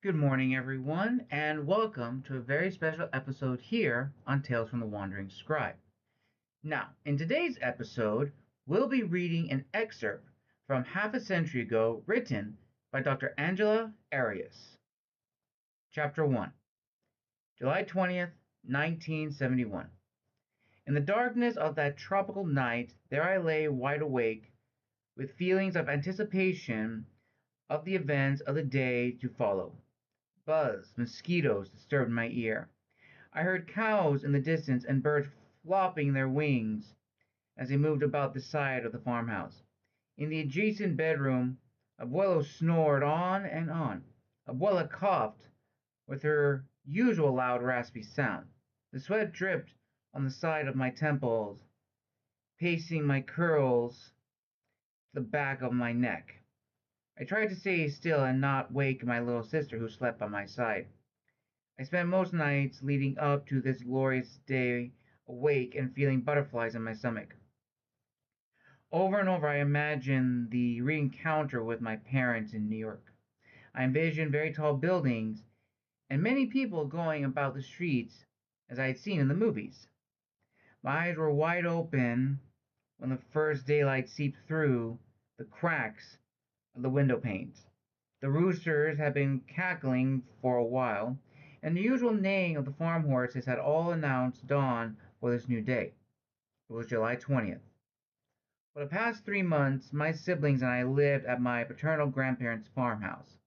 Good morning, everyone, and welcome to a very special episode here on Tales from the Wandering Scribe. Now, in today's episode, we'll be reading an excerpt from half a century ago written by Dr. Angela Arias. Chapter 1, July 20th, 1971. In the darkness of that tropical night, there I lay wide awake, with feelings of anticipation of the events of the day to follow. Buzz, mosquitoes disturbed my ear. I heard cows in the distance and birds flopping their wings as they moved about the side of the farmhouse. In the adjacent bedroom, Abuelo snored on and on. Abuela coughed with her usual loud, raspy sound. The sweat dripped on the side of my temples, pacing my curls to the back of my neck. I tried to stay still and not wake my little sister who slept by my side. I spent most nights leading up to this glorious day awake and feeling butterflies in my stomach. Over and over I imagined the re-encounter with my parents in New York. I envisioned very tall buildings and many people going about the streets as I had seen in the movies. My eyes were wide open when the first daylight seeped through the cracks of the window panes. The roosters had been cackling for a while, and the usual neighing of the farm horses had all announced dawn for this new day. It was July 20th. For the past 3 months, my siblings and I lived at my paternal grandparents' farmhouse.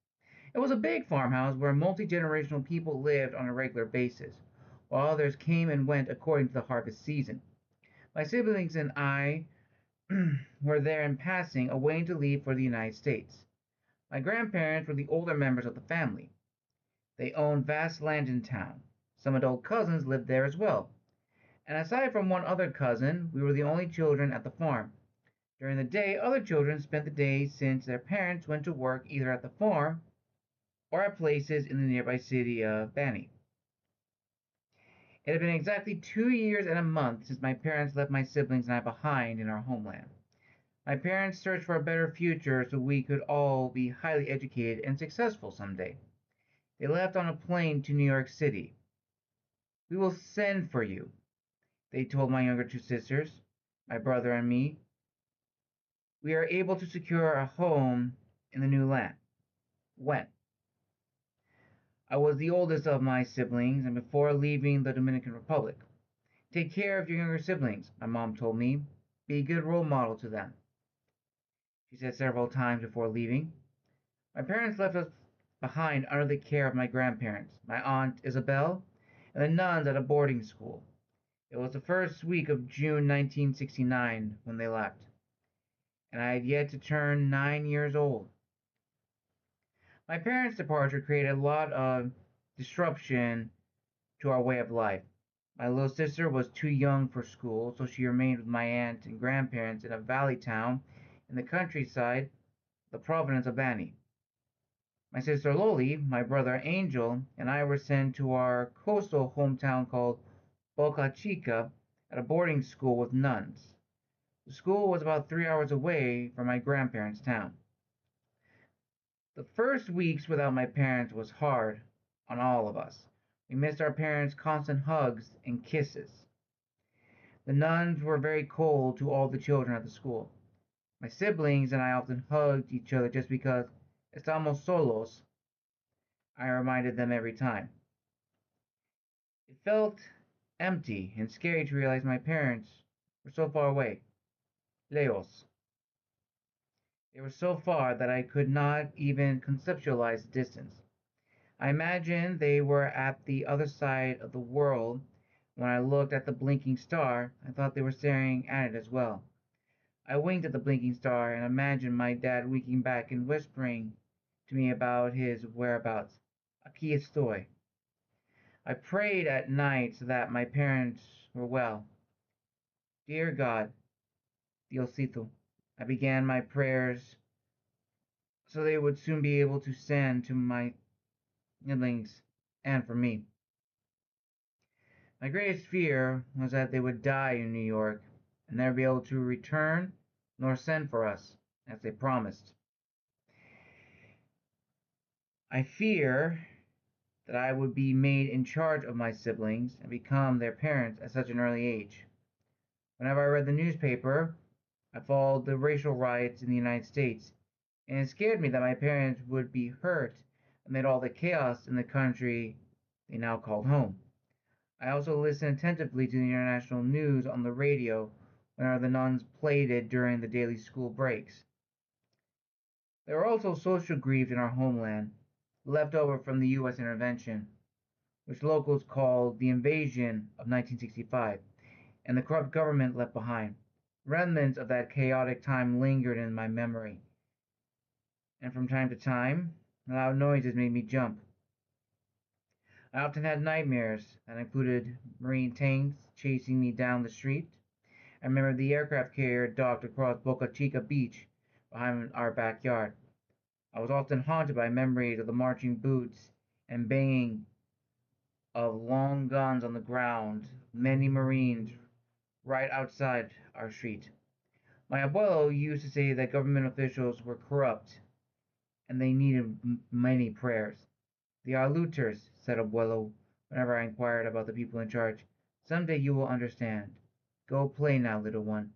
It was a big farmhouse where multi-generational people lived on a regular basis, while others came and went according to the harvest season. My siblings and I were there in passing, awaiting to leave for the United States. My grandparents were the older members of the family. They owned vast land in town. Some adult cousins lived there as well. And aside from one other cousin, we were the only children at the farm. During the day, other children spent the day since their parents went to work either at the farm or at places in the nearby city of Bani. It had been exactly 2 years and a month since my parents left my siblings and I behind in our homeland. My parents searched for a better future so we could all be highly educated and successful someday. They left on a plane to New York City. "We will send for you," they told my younger two sisters, my brother and me. "We are able to secure a home in the new land." When? I was the oldest of my siblings, and before leaving the Dominican Republic. "Take care of your younger siblings," my mom told me. "Be a good role model to them," she said several times before leaving. My parents left us behind under the care of my grandparents, my aunt Isabel, and the nuns at a boarding school. It was the first week of June 1969 when they left, and I had yet to turn 9 years old. My parents' departure created a lot of disruption to our way of life. My little sister was too young for school, so she remained with my aunt and grandparents in a valley town in the countryside, the province of Bani. My sister Loli, my brother Angel, and I were sent to our coastal hometown called Boca Chica at a boarding school with nuns. The school was about 3 hours away from my grandparents' town. The first weeks without my parents was hard on all of us. We missed our parents' constant hugs and kisses. The nuns were very cold to all the children at the school. My siblings and I often hugged each other just because "estamos solos," I reminded them every time. It felt empty and scary to realize my parents were so far away. Leos. They were so far that I could not even conceptualize the distance. I imagined they were at the other side of the world. When I looked at the blinking star, I thought they were staring at it as well. I winked at the blinking star and imagined my dad winking back and whispering to me about his whereabouts. "Aquí estoy." I prayed at night that my parents were well. "Dear God, Diosito," I began my prayers so they would soon be able to send to my siblings and for me. My greatest fear was that they would die in New York and never be able to return nor send for us, as they promised. I fear that I would be made in charge of my siblings and become their parents at such an early age. Whenever I read the newspaper, I followed the racial riots in the United States, and it scared me that my parents would be hurt amid all the chaos in the country they now called home. I also listened attentively to the international news on the radio whenever the nuns played it during the daily school breaks. There were also social grief in our homeland, left over from the U.S. intervention, which locals called the invasion of 1965, and the corrupt government left behind. Remnants of that chaotic time lingered in my memory, and from time to time, loud noises made me jump. I often had nightmares that included Marine tanks chasing me down the street. I remember the aircraft carrier docked across Boca Chica Beach behind our backyard. I was often haunted by memories of the marching boots and banging of long guns on the ground, many Marines right outside our street. My abuelo used to say that government officials were corrupt and they needed many prayers. "They are looters," said abuelo whenever I inquired about the people in charge. "Someday you will understand. Go play now, little one."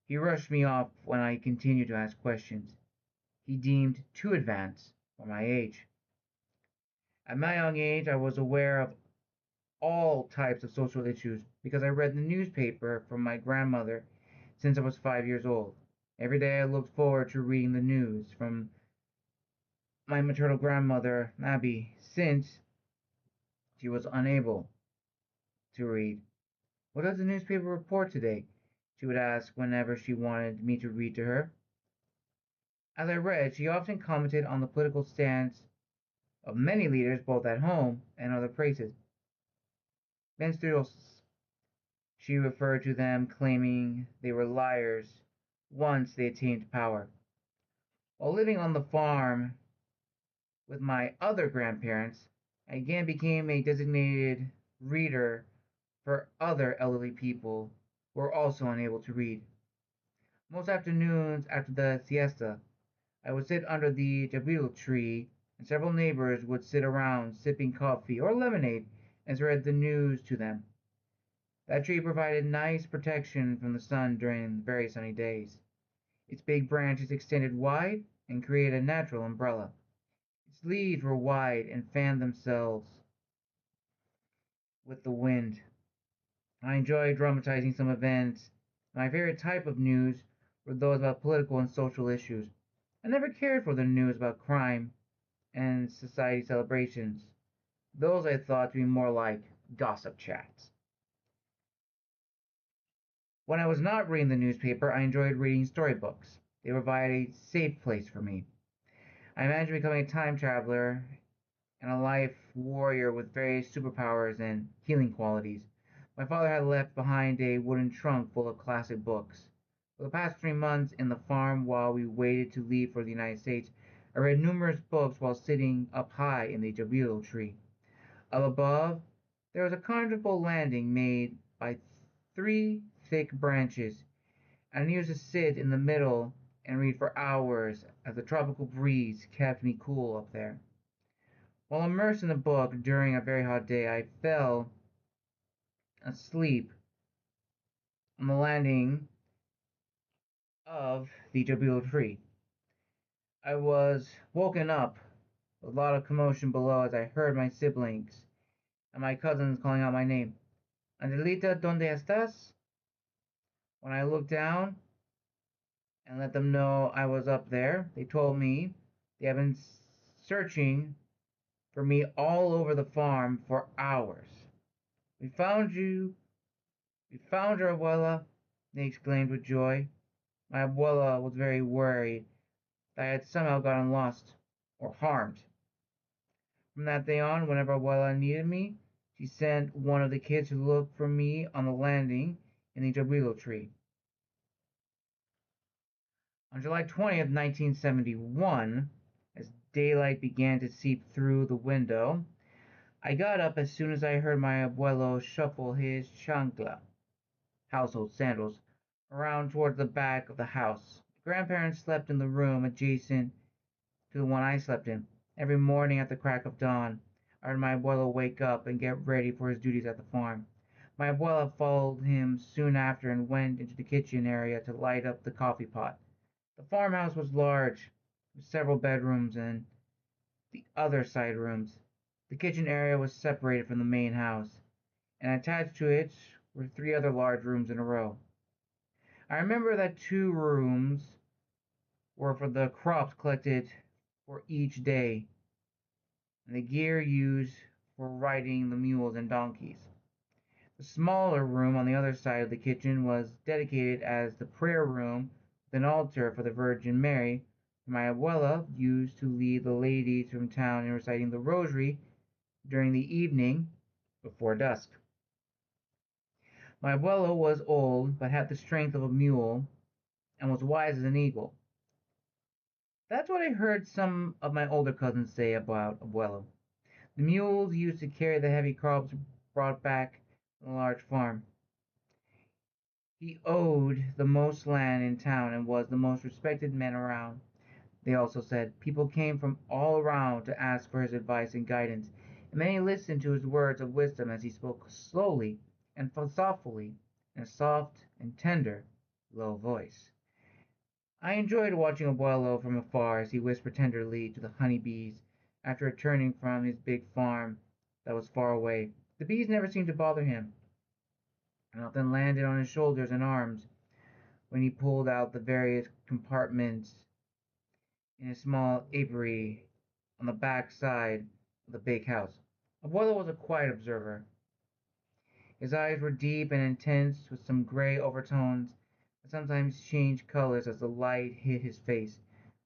He rushed me off when I continued to ask questions. He deemed too advanced for my age. At my young age, I was aware of all types of social issues because I read the newspaper from my grandmother since I was 5 years old. Every day I looked forward to reading the news from my maternal grandmother, Abby, since she was unable to read. "What does the newspaper report today?" she would ask whenever she wanted me to read to her. As I read, she often commented on the political stance of many leaders both at home and other places. Menstruos, she referred to them, claiming they were liars once they attained power. While living on the farm with my other grandparents, I again became a designated reader for other elderly people who were also unable to read. Most afternoons after the siesta, I would sit under the jabil tree, and several neighbors would sit around sipping coffee or lemonade as I read the news to them. That tree provided nice protection from the sun during very sunny days. Its big branches extended wide and created a natural umbrella. Its leaves were wide and fanned themselves with the wind. I enjoyed dramatizing some events. My favorite type of news were those about political and social issues. I never cared for the news about crime and society celebrations. Those I thought to be more like gossip chats. When I was not reading the newspaper, I enjoyed reading storybooks. They provided a safe place for me. I imagined becoming a time traveler and a life warrior with various superpowers and healing qualities. My father had left behind a wooden trunk full of classic books. For the past 3 months in the farm while we waited to leave for the United States, I read numerous books while sitting up high in the jabilo tree. Up above, there was a comfortable landing made by three thick branches, and I used to sit in the middle and read for hours as the tropical breeze kept me cool up there. While immersed in the book during a very hot day, I fell asleep on the landing of the jabilo tree. I was woken up with a lot of commotion below as I heard my siblings and my cousins calling out my name. "Angelita, ¿dónde estás?" When I looked down and let them know I was up there, they told me they had been searching for me all over the farm for hours. "We found you! We found your abuela!" they exclaimed with joy. My abuela was very worried that I had somehow gotten lost or harmed. From that day on, whenever abuela needed me, she sent one of the kids to look for me on the landing in the jabilo tree. On July 20th, 1971, as daylight began to seep through the window, I got up as soon as I heard my abuelo shuffle his chancla, household sandals, around towards the back of the house. My grandparents slept in the room adjacent to the one I slept in. Every morning at the crack of dawn, I heard my abuelo wake up and get ready for his duties at the farm. My abuela followed him soon after and went into the kitchen area to light up the coffee pot. The farmhouse was large, with several bedrooms and the other side rooms. The kitchen area was separated from the main house, and attached to it were three other large rooms in a row. I remember that two rooms were for the crops collected for each day, and the gear used for riding the mules and donkeys. The smaller room on the other side of the kitchen was dedicated as the prayer room with an altar for the Virgin Mary, where my abuela used to lead the ladies from town in reciting the rosary during the evening before dusk. My abuelo was old, but had the strength of a mule and was wise as an eagle. That's what I heard some of my older cousins say about abuelo. The mules used to carry the heavy crops brought back from the large farm. He owned the most land in town and was the most respected man around. They also said people came from all around to ask for his advice and guidance, and many listened to his words of wisdom as he spoke slowly and softly in a soft and tender, low voice. I enjoyed watching Abuelo from afar as he whispered tenderly to the honey bees after returning from his big farm that was far away. The bees never seemed to bother him, and often landed on his shoulders and arms when he pulled out the various compartments in a small apiary on the back side of the big house. Abuelo was a quiet observer. His eyes were deep and intense with some gray overtones that sometimes changed colors as the light hit his face,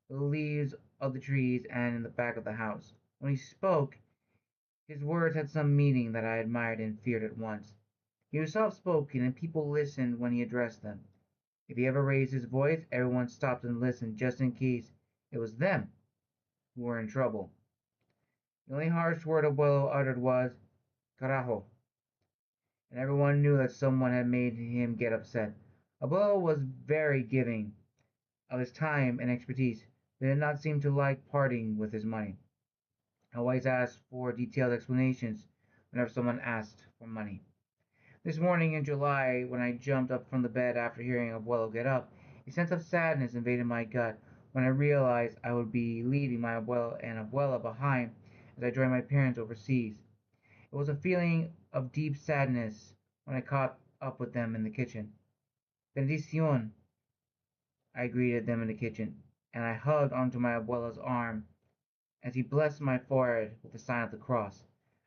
the leaves of the trees, and in the back of the house. When he spoke, his words had some meaning that I admired and feared at once. He was soft spoken, and people listened when he addressed them. If he ever raised his voice, everyone stopped and listened just in case it was them who were in trouble. The only harsh word Abuelo uttered was carajo, and everyone knew that someone had made him get upset. Abuelo was very giving of his time and expertise, but did not seem to like parting with his money. I always asked for detailed explanations whenever someone asked for money. This morning in July, when I jumped up from the bed after hearing Abuelo get up, a sense of sadness invaded my gut when I realized I would be leaving my abuelo and abuela behind as I joined my parents overseas. It was a feeling of deep sadness when I caught up with them in the kitchen. Bendición, I greeted them in the kitchen, and I hugged onto my abuela's arm as he blessed my forehead with the sign of the cross.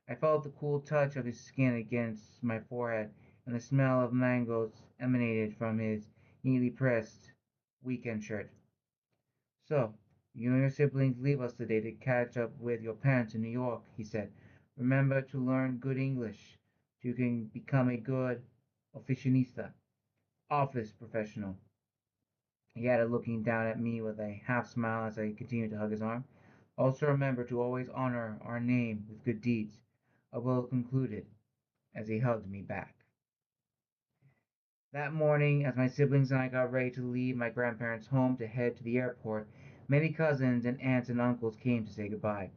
I felt the cool touch of his skin against my forehead, and the smell of mangoes emanated from his neatly pressed weekend shirt. So, you and your siblings leave us today to catch up with your parents in New York, he said. Remember to learn good English so you can become a good oficinista, office professional. He added, looking down at me with a half smile as I continued to hug his arm. Also remember to always honor our name with good deeds, Abuelo concluded as he hugged me back. That morning, as my siblings and I got ready to leave my grandparents' home to head to the airport, many cousins and aunts and uncles came to say goodbye.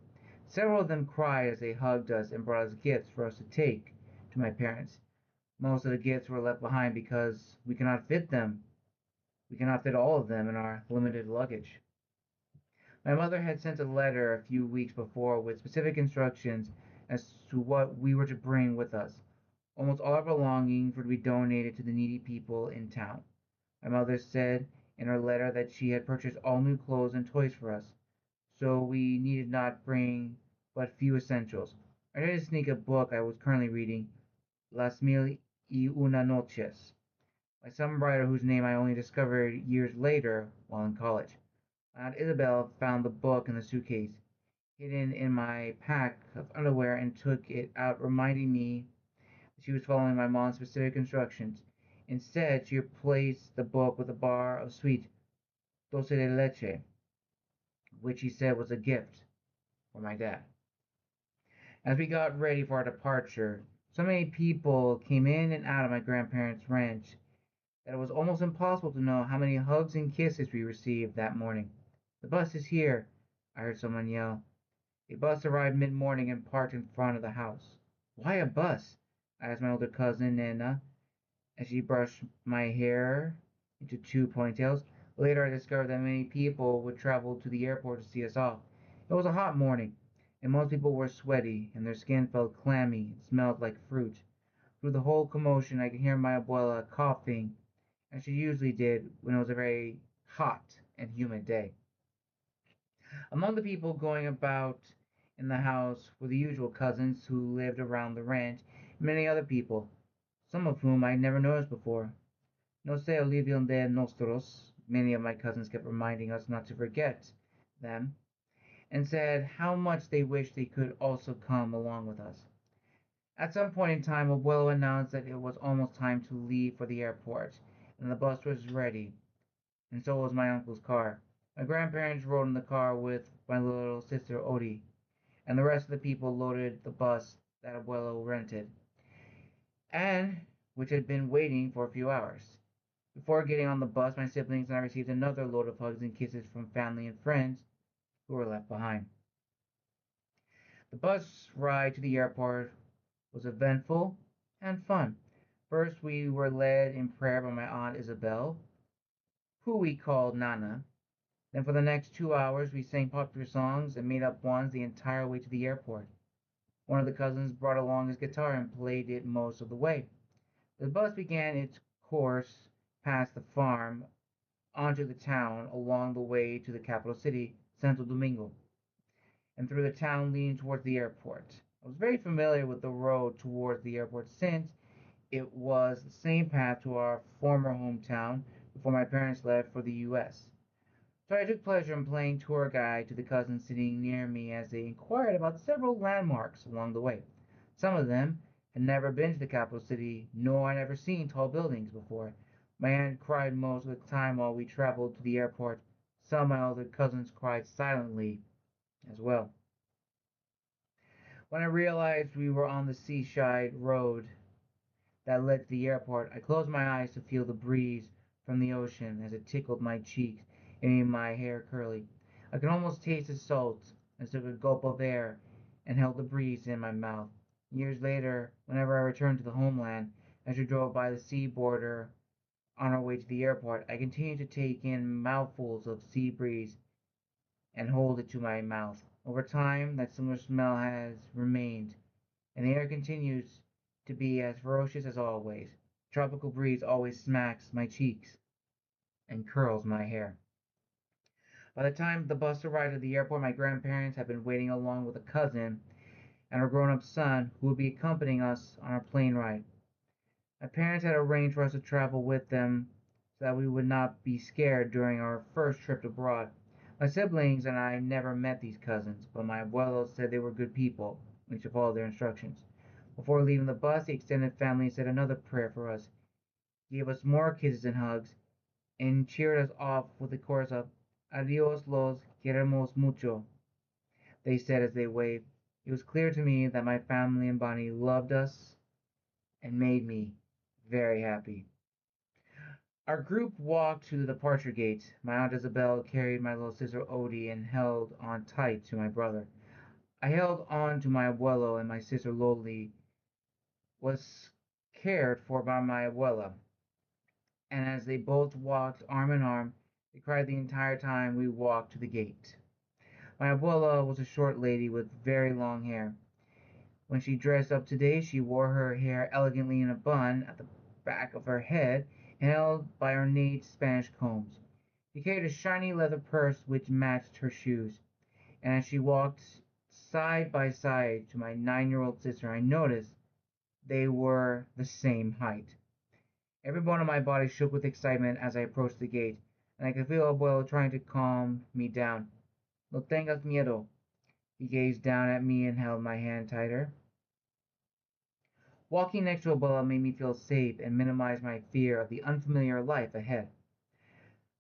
Several of them cried as they hugged us and brought us gifts for us to take to my parents. Most of the gifts were left behind because we cannot fit them. We cannot fit all of them in our limited luggage. My mother had sent a letter a few weeks before with specific instructions as to what we were to bring with us. Almost all our belongings were to be donated to the needy people in town. My mother said in her letter that she had purchased all new clothes and toys for us, so we needed not bring but few essentials. I tried to sneak a book I was currently reading, Las Mil y Una Noches, by some writer whose name I only discovered years later while in college. Aunt Isabel found the book in the suitcase, hidden in my pack of underwear, and took it out, reminding me that she was following my mom's specific instructions. Instead, she replaced the book with a bar of sweet dulce de leche, which she said was a gift for my dad. As we got ready for our departure, so many people came in and out of my grandparents' ranch that it was almost impossible to know how many hugs and kisses we received that morning. The bus is here, I heard someone yell. A bus arrived mid-morning and parked in front of the house. "Why a bus?" I asked my older cousin Nana as she brushed my hair into two ponytails. Later, I discovered that many people would travel to the airport to see us off. It was a hot morning, and most people were sweaty, and their skin felt clammy and smelled like fruit. Through the whole commotion, I could hear my abuela coughing, as she usually did when it was a very hot and humid day. Among the people going about in the house were the usual cousins who lived around the ranch, and many other people, some of whom I had never noticed before. No se olviden de nosotros. Many of my cousins kept reminding us not to forget them, and said how much they wished they could also come along with us. At some point in time, Abuelo announced that it was almost time to leave for the airport, and the bus was ready, and so was my uncle's car. My grandparents rode in the car with my little sister Odie, and the rest of the people loaded the bus that Abuelo rented, and which had been waiting for a few hours. Before getting on the bus, my siblings and I received another load of hugs and kisses from family and friends who were left behind. The bus ride to the airport was eventful and fun. First, we were led in prayer by my Aunt Isabel, who we called Nana. Then, for the next 2 hours, we sang popular songs and made up ones the entire way to the airport. One of the cousins brought along his guitar and played it most of the way. The bus began its course past the farm onto the town along the way to the capital city, Santo Domingo, and through the town leading towards the airport. I was very familiar with the road towards the airport since it was the same path to our former hometown before my parents left for the US. So I took pleasure in playing tour guide to the cousins sitting near me as they inquired about several landmarks along the way. Some of them had never been to the capital city, nor had ever seen tall buildings before. My aunt cried most of the time while we traveled to the airport. Some of my older cousins cried silently as well. When I realized we were on the seaside road that led to the airport, I closed my eyes to feel the breeze from the ocean as it tickled my cheeks and made my hair curly. I could almost taste the salt as I took a gulp of air and held the breeze in my mouth. Years later, whenever I returned to the homeland, as we drove by the sea border on our way to the airport, I continued to take in mouthfuls of sea breeze and hold it to my mouth. Over time, that similar smell has remained, and the air continues to be as ferocious as always. Tropical breeze always smacks my cheeks and curls my hair. By the time the bus arrived at the airport, my grandparents had been waiting along with a cousin and our grown up son who would be accompanying us on our plane ride. My parents had arranged for us to travel with them so that we would not be scared during our first trip abroad. My siblings and I never met these cousins, but my abuelos said they were good people. We should follow their instructions. Before leaving the bus, the extended family said another prayer for us, gave us more kisses and hugs, and cheered us off with the chorus of Adios los queremos mucho, they said as they waved. It was clear to me that my family and Bonnie loved us and made me very happy. Our group walked to the departure gate. My Aunt Isabel carried my little sister Odie and held on tight to my brother. I held on to my abuelo, and my sister Loli was cared for by my abuela, and as they both walked arm in arm, they cried the entire time we walked to the gate. My abuela was a short lady with very long hair. When she dressed up today, she wore her hair elegantly in a bun at the back of her head, held by ornate Spanish combs. She carried a shiny leather purse which matched her shoes, and as she walked side by side to my 9-year-old sister, I noticed they were the same height. Every bone in my body shook with excitement as I approached the gate, and I could feel Abuelo trying to calm me down. No tengas miedo. He gazed down at me and held my hand tighter. Walking next to Abuela made me feel safe and minimized my fear of the unfamiliar life ahead.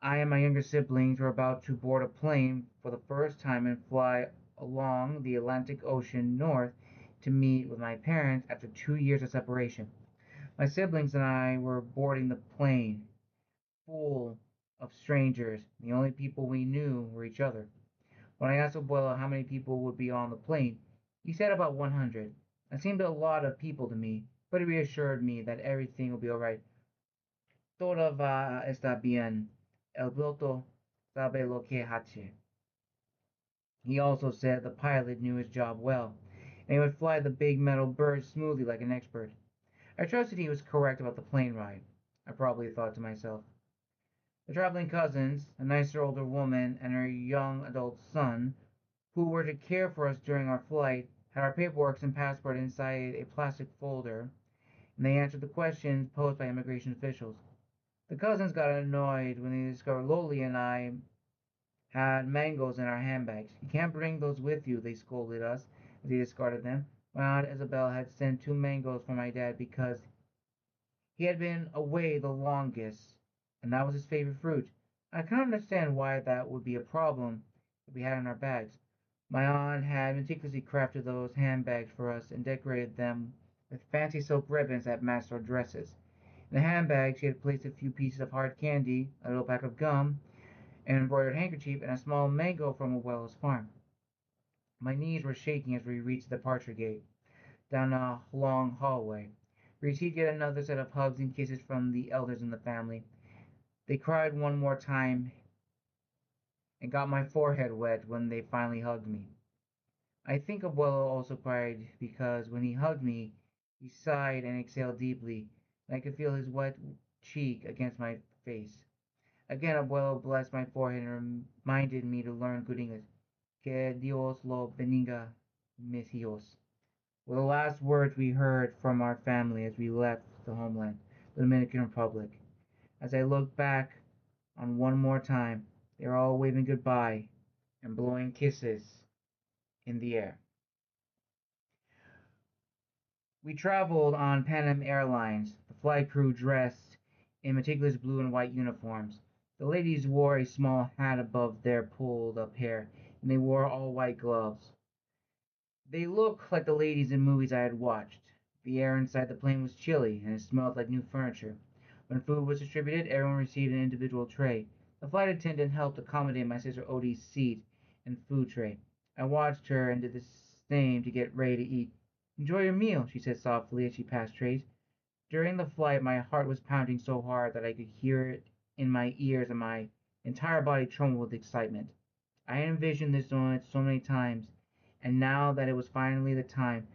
I and my younger siblings were about to board a plane for the first time and fly along the Atlantic Ocean north to meet with my parents after 2 years of separation. My siblings and I were boarding the plane, full of strangers. The only people we knew were each other. When I asked Abuelo how many people would be on the plane, he said about 100. It seemed a lot of people to me, but he reassured me that everything will be all right. Todo va a estar bien. El piloto sabe lo que hace. He also said the pilot knew his job well, and he would fly the big metal bird smoothly like an expert. I trusted he was correct about the plane ride. I probably thought to myself. The traveling cousins, a nicer older woman and her young adult son, who were to care for us during our flight, had our paperwork and passport inside a plastic folder, and they answered the questions posed by immigration officials. The cousins got annoyed when they discovered Loli and I had mangoes in our handbags. You can't bring those with you, they scolded us as they discarded them. My aunt Isabel had sent 2 mangoes for my dad because he had been away the longest, and that was his favorite fruit. I can understand why that would be a problem if we had in our bags. My aunt had meticulously crafted those handbags for us and decorated them with fancy silk ribbons that matched our dresses. In the handbag, she had placed a few pieces of hard candy, a little pack of gum, an embroidered handkerchief, and a small mango from Abuelo's farm. My knees were shaking as we reached the departure gate, down a long hallway. We received yet another set of hugs and kisses from the elders in the family. They cried one more time and got my forehead wet when they finally hugged me. I think Abuelo also cried because when he hugged me, he sighed and exhaled deeply, and I could feel his wet cheek against my face. Again, Abuelo blessed my forehead and reminded me to learn good English. Que Dios lo bendiga, mis hijos. Were the last words we heard from our family as we left the homeland, the Dominican Republic. As I look back on one more time, they are all waving goodbye and blowing kisses in the air. We traveled on Pan Am Airlines, the flight crew dressed in meticulous blue and white uniforms. The ladies wore a small hat above their pulled up hair, and they wore all white gloves. They looked like the ladies in movies I had watched. The air inside the plane was chilly, and it smelled like new furniture. When food was distributed, everyone received an individual tray. The flight attendant helped accommodate my sister Odie's seat and food tray. I watched her and did the same to get ready to eat. Enjoy your meal, she said softly as she passed trays. During the flight, my heart was pounding so hard that I could hear it in my ears and my entire body trembled with excitement. I had envisioned this moment so many times, and now that it was finally the time,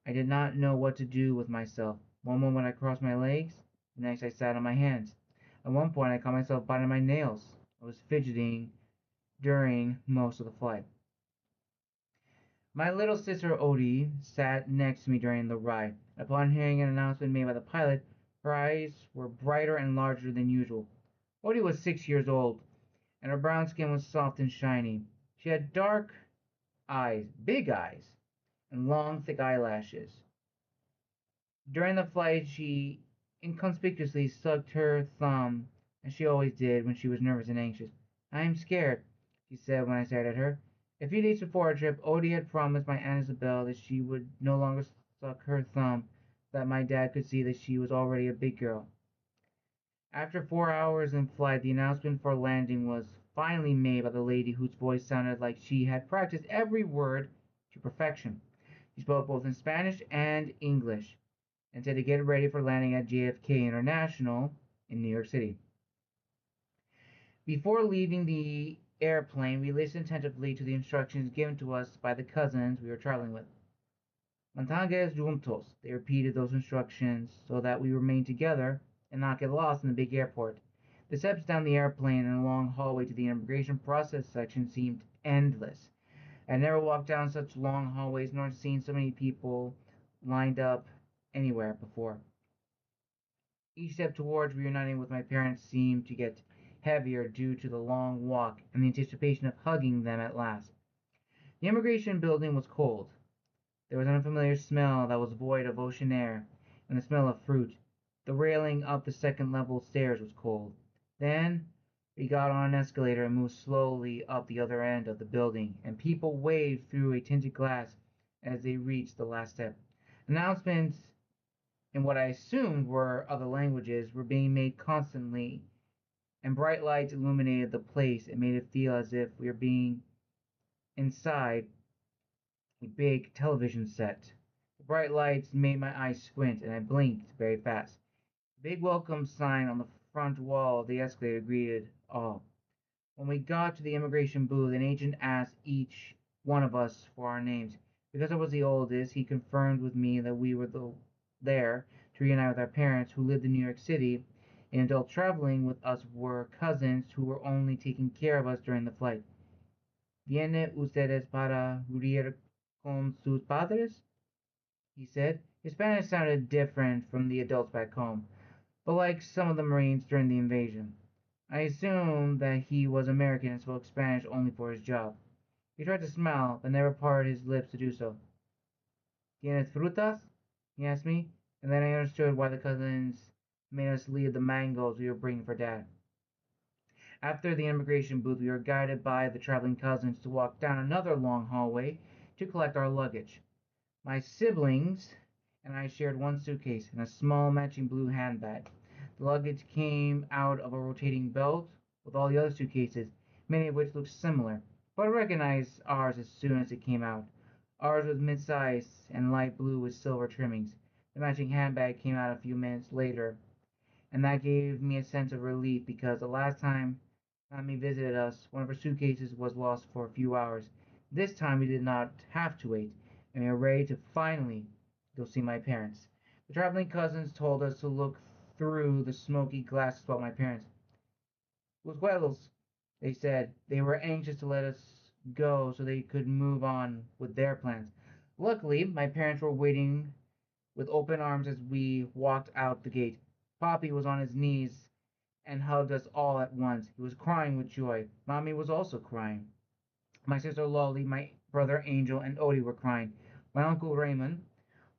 I did not know what to do with myself. One moment I crossed my legs, the next I sat on my hands. At one point, I caught myself biting my nails. I was fidgeting during most of the flight. My little sister Odie sat next to me during the ride. Upon hearing an announcement made by the pilot, her eyes were brighter and larger than usual. Odie was 6 years old, and her brown skin was soft and shiny. She had dark eyes, big eyes, and long, thick eyelashes. During the flight, she inconspicuously sucked her thumb, as she always did when she was nervous and anxious. "I am scared," she said when I stared at her. A few days before our trip, Odie had promised my Aunt Isabel that she would no longer suck her thumb, so that my dad could see that she was already a big girl. After 4 hours in flight, the announcement for landing was finally made by the lady whose voice sounded like she had practiced every word to perfection. She spoke both in Spanish and English and said to get ready for landing at JFK International in New York City. Before leaving the airplane, we listened attentively to the instructions given to us by the cousins we were traveling with. Mantengas juntos, they repeated those instructions so that we remain together and not get lost in the big airport. The steps down the airplane and a long hallway to the immigration process section seemed endless. I had never walked down such long hallways nor seen so many people lined up anywhere before. Each step towards reuniting with my parents seemed to get heavier due to the long walk and the anticipation of hugging them at last. The immigration building was cold. There was an unfamiliar smell that was void of ocean air, and the smell of fruit. The railing up the second level stairs was cold. Then we got on an escalator and moved slowly up the other end of the building, and people waved through a tinted glass as they reached the last step. Announcements in what I assumed were other languages were being made constantly, and bright lights illuminated the place and made it feel as if we were being inside a big television set. The bright lights made my eyes squint, and I blinked very fast. The big welcome sign on the front wall of the escalator greeted all. When we got to the immigration booth, an agent asked each one of us for our names. Because I was the oldest, he confirmed with me that we were there to reunite with our parents who lived in New York City, and adults traveling with us were cousins who were only taking care of us during the flight. ¿Viene ustedes para huir con sus padres? He said. His Spanish sounded different from the adults back home, but like some of the Marines during the invasion. I assumed that he was American and spoke Spanish only for his job. He tried to smile, but never parted his lips to do so. ¿Tienes frutas? He asked me, and then I understood why the cousins made us leave the mangoes we were bringing for Dad. After the immigration booth, we were guided by the traveling cousins to walk down another long hallway to collect our luggage. My siblings and I shared one suitcase and a small matching blue handbag. The luggage came out of a rotating belt with all the other suitcases, many of which looked similar, but I recognized ours as soon as it came out. Ours was mid-size and light blue with silver trimmings. The matching handbag came out a few minutes later, and that gave me a sense of relief because the last time Mammy visited us, one of her suitcases was lost for a few hours. This time we did not have to wait, and we were ready to finally go see my parents. The traveling cousins told us to look through the smoky glasses about my parents. Los vuelos, they said. They were anxious to let us go so they could move on with their plans. Luckily, my parents were waiting with open arms as we walked out the gate. Poppy was on his knees and hugged us all at once. He was crying with joy. Mommy was also crying. My sister Lolly, my brother Angel, and Odie were crying. My uncle Raymond,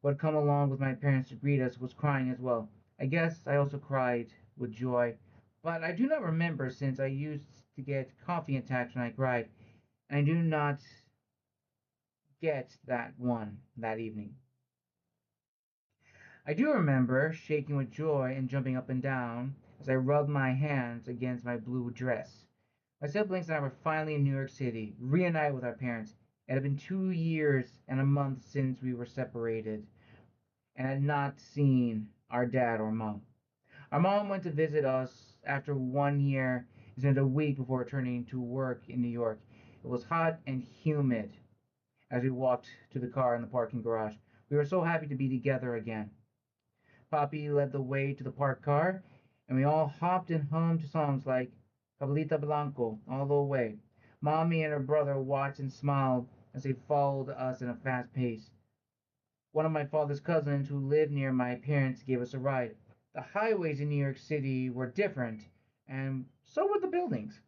who had come along with my parents to greet us, was crying as well. I guess I also cried with joy, but I do not remember since I used to get coughing attacks when I cried, and I do not get that one that evening. I do remember shaking with joy and jumping up and down as I rubbed my hands against my blue dress. My siblings and I were finally in New York City, reunited with our parents. It had been 2 years and a month since we were separated and had not seen our dad or mom. Our mom went to visit us after 1 year and spent a week before returning to work in New York. It was hot and humid as we walked to the car in the parking garage. We were so happy to be together again. Poppy led the way to the parked car, and we all hopped and hummed songs like Cabalita Blanco all the way. Mommy and her brother watched and smiled as they followed us in a fast pace. One of my father's cousins who lived near my parents gave us a ride. The highways in New York City were different, and so were the buildings.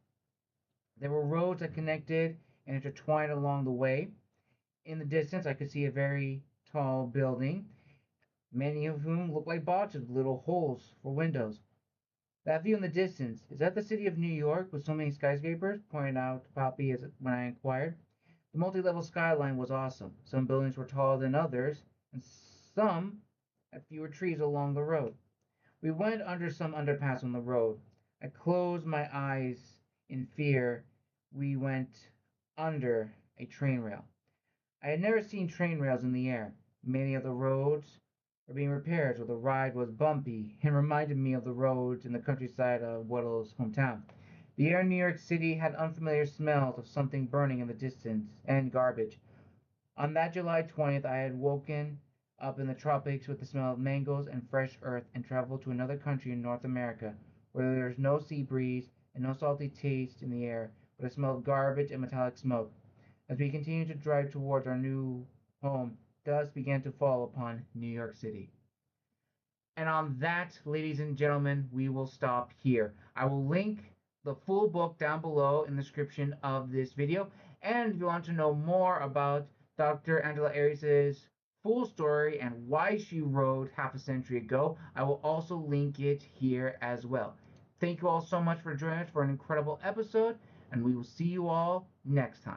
There were roads that connected and intertwined along the way. In the distance, I could see a very tall building, many of whom looked like boxes with little holes for windows. That view in the distance, is that the city of New York with so many skyscrapers? Pointed out Poppy as when I inquired. The multi-level skyline was awesome. Some buildings were taller than others, and some had fewer trees along the road. We went under some underpass on the road. I closed my eyes in fear. We went under a train rail. I had never seen train rails in the air. Many of the roads were being repaired, so the ride was bumpy and reminded me of the roads in the countryside of Weddle's hometown. The air in New York City had unfamiliar smells of something burning in the distance and garbage. On that July 20th, I had woken up in the tropics with the smell of mangoes and fresh earth and traveled to another country in North America where there's no sea breeze and no salty taste in the air, but a smell of garbage and metallic smoke. As we continued to drive towards our new home, dusk began to fall upon New York City. And on that, ladies and gentlemen, we will stop here. I will link the full book down below in the description of this video. And if you want to know more about Dr. Angela Arias's full story and why she wrote half a century ago, I will also link it here as well. Thank you all so much for joining us for an incredible episode, and we will see you all next time.